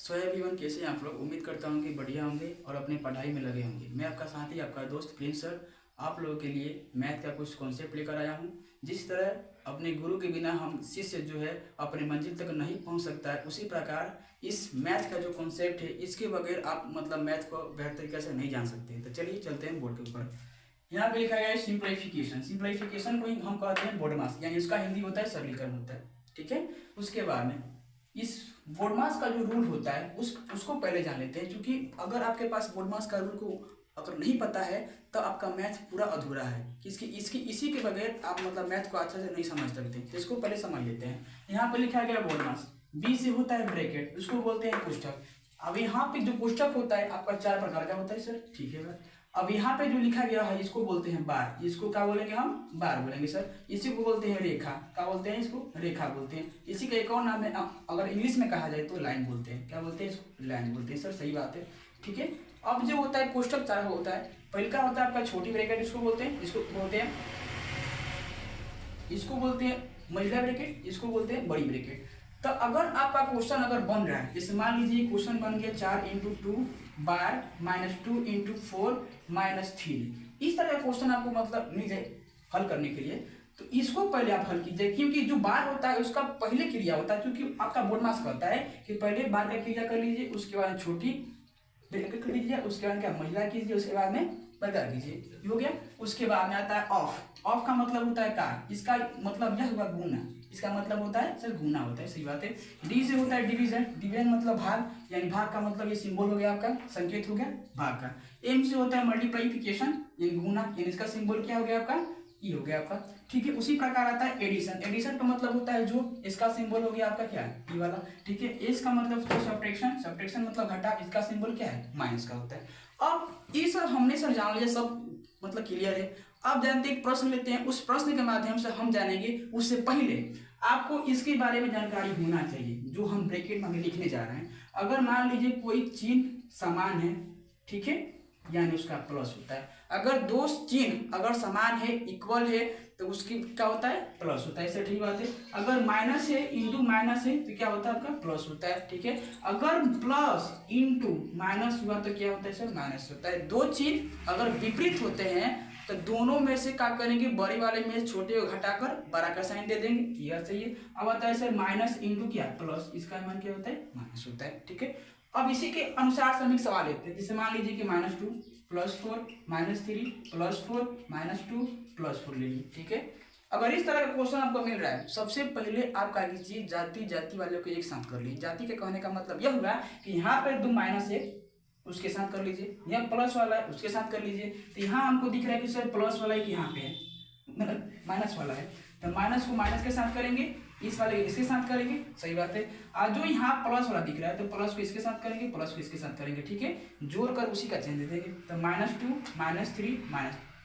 So everyone, कैसे हैं आप लोग। उम्मीद करता हूँ कि बढ़िया होंगे और अपने पढ़ाई में लगे होंगे। मैं आपका साथी, आपका दोस्त प्रिंस सर, आप लोगों के लिए मैथ का कुछ कॉन्सेप्ट लेकर आया हूँ। जिस तरह अपने गुरु के बिना हम शिष्य जो है अपने मंजिल तक नहीं पहुँच सकता है, उसी प्रकार इस मैथ का जो कॉन्सेप्ट है, इसके बगैर आप मतलब मैथ को बेहतर तरीके से नहीं जान सकते। तो चलिए चलते हैं बोर्ड के ऊपर। यहाँ पे लिखा गया है सिंप्लीफिकेशन। सिंप्लीफिकेशन को ही हम कहते हैं बोर्डमास, यानी इसका हिंदी होता है सरलीकरण होता है। ठीक है, उसके बाद में इस बोर्डमास का जो रूल होता है उसको पहले जान लेते हैं, क्योंकि अगर आपके पास बोर्डमास का रूल को अगर नहीं पता है तो आपका मैथ पूरा अधूरा है। इसी के बगैर आप मतलब मैथ को अच्छे से नहीं समझ सकते। तो इसको पहले समझ लेते हैं। यहाँ पे लिखा गया बोर्डमास, बी से होता है ब्रैकेट, उसको बोलते हैं कोष्ठक। अब यहाँ पे जो कोष्ठक होता है आपका 4 प्रकार का होता है सर। ठीक है सर। अब यहाँ पे जो लिखा गया है इसको बोलते हैं बार। इसको क्या बोलेंगे हम? बार बोलेंगे सर। इसी को बोलते हैं रेखा। क्या बोलते हैं इसको? रेखा बोलते हैं। इसी का एक और नाम है, अगर इंग्लिश में कहा जाए तो लाइन बोलते हैं। क्या बोलते हैं इसको? लाइन बोलते हैं सर। सही बात है। ठीक है। अब जो होता है कोष्ठक 4 होता है। पहले का होता है आपका छोटी ब्रैकेट, इसको बोलते हैं महिला ब्रैकेट, इसको बोलते हैं बड़ी ब्रैकेट। तो अगर आपका क्वेश्चन अगर बन रहा है, जैसे मान लीजिए क्वेश्चन बन गया 4 × 2 बार -2 × 4 -3, इस तरह का क्वेश्चन आपको मतलब मिल जाए हल करने के लिए, तो इसको पहले आप हल कीजिए। क्योंकि जो बार होता है उसका पहले क्रिया होता है, क्योंकि आपका बोर्डमास कहता है कि पहले बार का क्रिया कर लीजिए, उसके बाद छोटी ब्रैकेट कर लीजिए, उसके बाद क्या महिला कीजिए, उसके बाद में बता कीजिए। हो गया। उसके बाद में आता है ऑफ। ऑफ का मतलब होता है कार, इसका मतलब यह हुआ गुना, इसका मतलब होता है सर गुना होता है। सही बात है। डी से होता है डिवीजन। डिवीजन मतलब भाग, यानी भाग का मतलब ये सिंबल हो गया आपका, संकेत हो गया भाग का। एम से होता है मल्टीप्लाइफिकेशन, यानी गुना, यानी इसका सिंबल क्या हो गया आपका? ई हो गया आपका। ठीक है। उसी प्रकार आता है एडिशन। एडिशन का मतलब होता है जो, इसका सिंबल हो गया आपका क्या? ई वाला। ठीक है। एस का मतलब सब्ट्रैक्शन। सब्ट्रैक्शन मतलब घटा, इसका सिंबल क्या है? माइनस का होता है। अब ये सब हमने सर जान लिया, सब मतलब क्लियर है। अब जानते एक प्रश्न लेते हैं, उस प्रश्न के माध्यम से हम जानेंगे। उससे पहले आपको इसके बारे में जानकारी होना चाहिए जो हम ब्रैकेट में लिखने जा रहे हैं। अगर मान लीजिए कोई चिन्ह समान है, ठीक है, यानी उसका प्लस होता है। अगर दो चिन्ह अगर समान है, इक्वल है, तो उसकी क्या होता है? प्लस होता है। ऐसे ठीक बात है। अगर माइनस है, इंटू माइनस है, तो क्या होता है आपका? प्लस होता है। ठीक है। अगर प्लस इंटू माइनस हुआ तो क्या होता है सर? माइनस होता है। दो चिन्ह अगर विपरीत होते हैं तो दोनों में से क्या करेंगे? बड़े वाले में छोटे को घटाकर बड़ा का साइन दे देंगे। क्लियर? चाहिए। अब आता है सर माइनस इंटू क्या? प्लस, इसका मान क्या होता है? माइनस होता है। ठीक है। अब इसी के अनुसार से हम एक सवाल लेते हैं। जैसे मान लीजिए कि -2 +4 -3 +4 -2 +4 ले लीजिए। ठीक है। अगर इस तरह का क्वेश्चन आपको मिल रहा है, सबसे पहले आप क्या कीजिए? जाति वाले को एक साथ कर लीजिए। जाति के कहने का मतलब यह हुआ कि यहाँ पर 2 माइनस है, उसके साथ कर लीजिए। यहाँ प्लस वाला है, उसके साथ कर लीजिए। तो यहाँ हमको दिख रहा है कि सर प्लस वाला है, यहाँ पे है मतलब माइनस वाला है, तो माइनस को माइनस के साथ करेंगे, इस वाले इसके साथ करेंगे। सही बात है। आज जो यहाँ प्लस वाला दिख रहा है, तो प्लस को इसके साथ करेंगे, प्लस को इसके साथ करेंगे। ठीक है। जोड़कर उसी का चिन्ह दे देंगे। तो -2 -3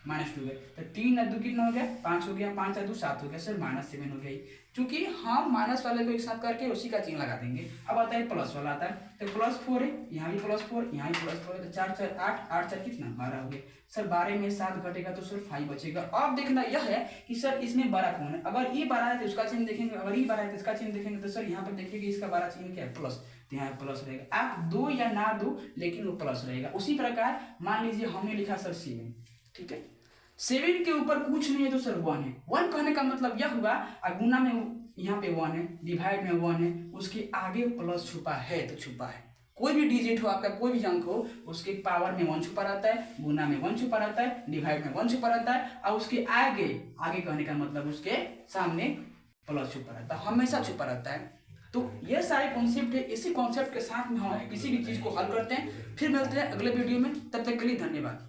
-2 है, तो 3 और 2 कितना हो गया? 5 हो गया। 5 और 2 7 हो गया सर, -7 हो गई। क्योंकि हम माइनस वाले को एक साथ करके उसी का चिन्ह लगा देंगे। अब आता है प्लस वाला आता है, तो +4 है, यहाँ भी +4, यहाँ भी +4 है, तो 4 4 8 8 4 कितना? 12 हो गए सर। 12 में 7 घटेगा तो सर 5 बचेगा। अब देखना यह है कि सर इसमें बड़ा कौन है। अगर ये बड़ा है तो उसका चिन्ह देखेंगे, अगर ये बड़ा है तो इसका चिन्ह देखेंगे। तो सर यहाँ पर देखिए कि इसका बड़ा चिन्ह क्या है? प्लस, तो यहाँ प्लस रहेगा। आप दो या ना दो, लेकिन वो प्लस रहेगा। उसी प्रकार मान लीजिए हमने लिखा सर 7। ठीक है। 7 के ऊपर कुछ नहीं है तो सर 1 है। 1 कहने का मतलब यह हुआ, गुना में यहाँ पे 1 है, डिवाइड में 1 है, उसके आगे प्लस छुपा है तो छुपा है। कोई भी डिजिट हो आपका, कोई भी अंक हो, उसके पावर में 1 छुपा रहता है, गुना में 1 छुपा रहता है, डिवाइड में 1 छुपा रहता है, और उसके आगे कहने का मतलब उसके सामने प्लस छुपा रहता है, हमेशा छुपा रहता है। तो ये सारे कॉन्सेप्ट है। इसी कॉन्सेप्ट के साथ में हम किसी भी चीज को हल करते हैं। फिर मिलते हैं अगले वीडियो में। तब तक के लिए धन्यवाद।